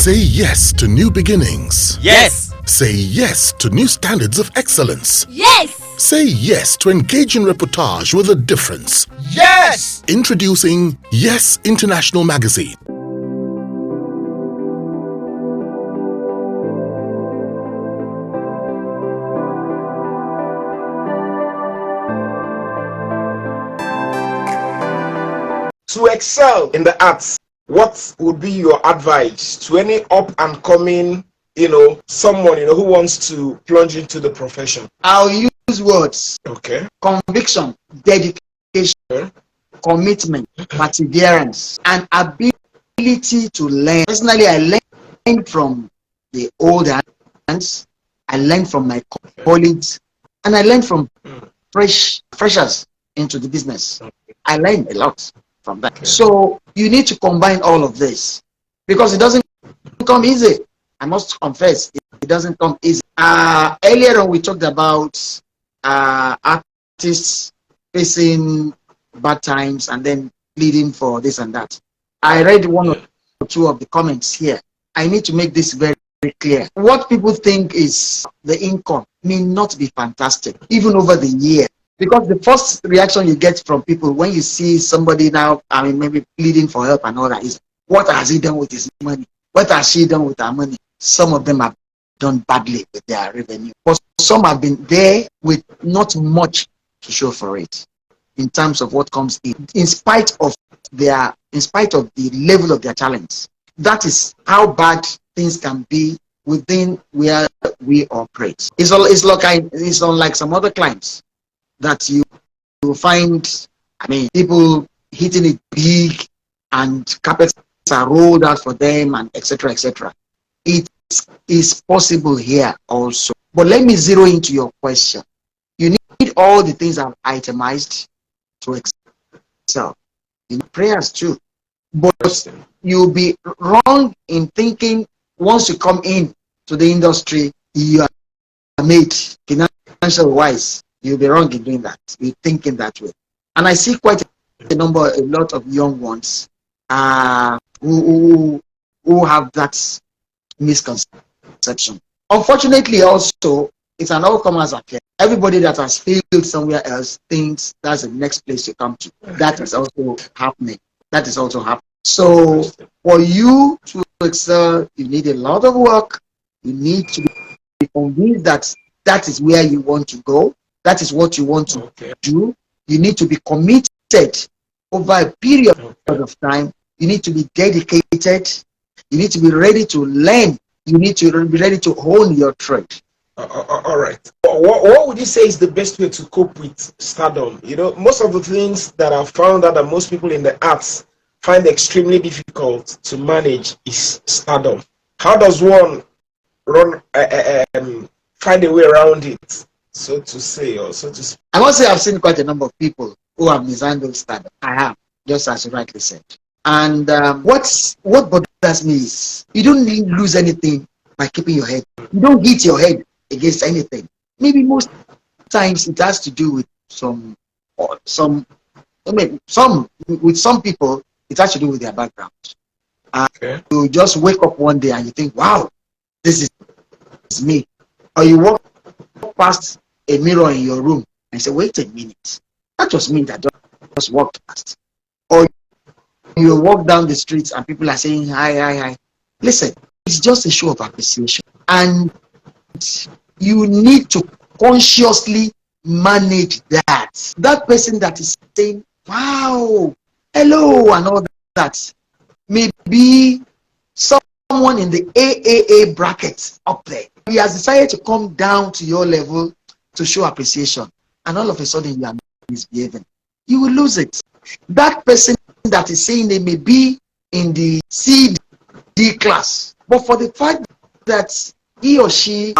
Say yes to new beginnings. Yes. Say yes to new standards of excellence. Yes. Say yes to engaging reportage with a difference. Yes. Introducing Yes International Magazine. To excel in the arts, what would be your advice to any up and coming, someone, who wants to plunge into the profession? I'll use words. Okay. Conviction, dedication, commitment, perseverance, and ability to learn. Personally, I learned from the old hands, I learned from my colleagues, and I learned from freshers into the business. I learned a lot from that. Okay. So you need to combine all of this because it doesn't come easy. I must confess, it doesn't come easy. Earlier on, we talked about artists facing bad times and then pleading for this and that. I read one or two of the comments here. I need to make this very, very clear. What people think is the income may not be fantastic, even over the year. Because the first reaction you get from people when you see somebody now, maybe pleading for help and all that is, what has he done with his money? What has she done with her money? Some of them have done badly with their revenue. But some have been there with not much to show for it in terms of what comes in spite of the level of their talents. That is how bad things can be within where we operate. It's unlike some other clients that you will find, people hitting it big and carpets are rolled out for them and etc. etc. It is possible here also. But let me zero into your question. You need all the things I've itemized to excel. In prayers too. But you'll be wrong in thinking once you come in to the industry, you are made financial wise. You'll be wrong in doing that. You're thinking that way. And I see quite a lot of young ones who have that misconception. Unfortunately, also, it's an all-comers affair. Everybody that has failed somewhere else thinks that's the next place to come to. That is also happening. So, for you to excel, you need a lot of work. You need to be convinced that that is where you want to go. That is what you want to do. You need to be committed over a period of time. You need to be dedicated. You need to be ready to learn. You need to be ready to hone your trade. All right. What would you say is the best way to cope with stardom? Most of the things that I've found out that most people in the arts find extremely difficult to manage is stardom. How does one find a way around it? So to say, or so to speak. I must say I've seen quite a number of people who have mishandled Stardom. I have, just as you rightly said. And what bothers me is you don't lose anything by keeping your head. You don't hit your head against anything. Maybe most times it has to do with some people it has to do with their background. You just wake up one day and you think, wow, this is me. Or you walk past a mirror in your room and say, wait a minute, that just means that just walked past. Or you walk down the streets and people are saying hi. Listen, it's just a show of appreciation, and you need to consciously manage that person that is saying wow, hello and all that may be someone in the AAA bracket up there. He has decided to come down to your level to show appreciation, and all of a sudden you are misbehaving. You will lose it. That person that is saying they may be in the C, D class, but for the fact that he or she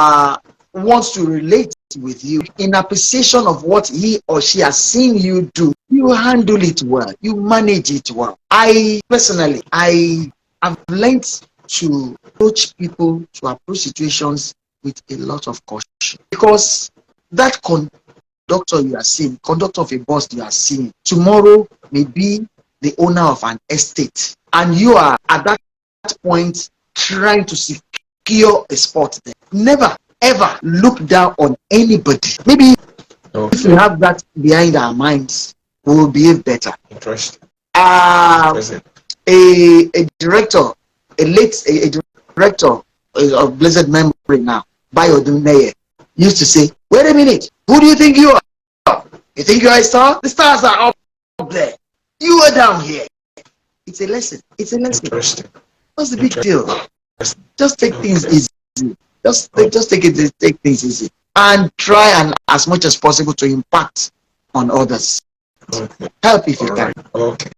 wants to relate with you in appreciation of what he or she has seen you do, you handle it well, you manage it well. I personally have learned to approach people, to approach situations with a lot of caution, because that conductor of a bus you are seeing, tomorrow may be the owner of an estate, and you are at that point try to secure a spot there. Never, ever look down on anybody. Maybe if we have that behind our minds, we will behave better. Interesting. A director, a director of blessed memory now, Bayoduneye, used to say, wait a minute, who do you think you are? You think you are a star? The stars are up there. You are down here. It's a lesson. It's a lesson. Interesting. What's the big deal? Just take things easy. Just take things easy. And try and as much as possible to impact on others. Help if you can. Okay.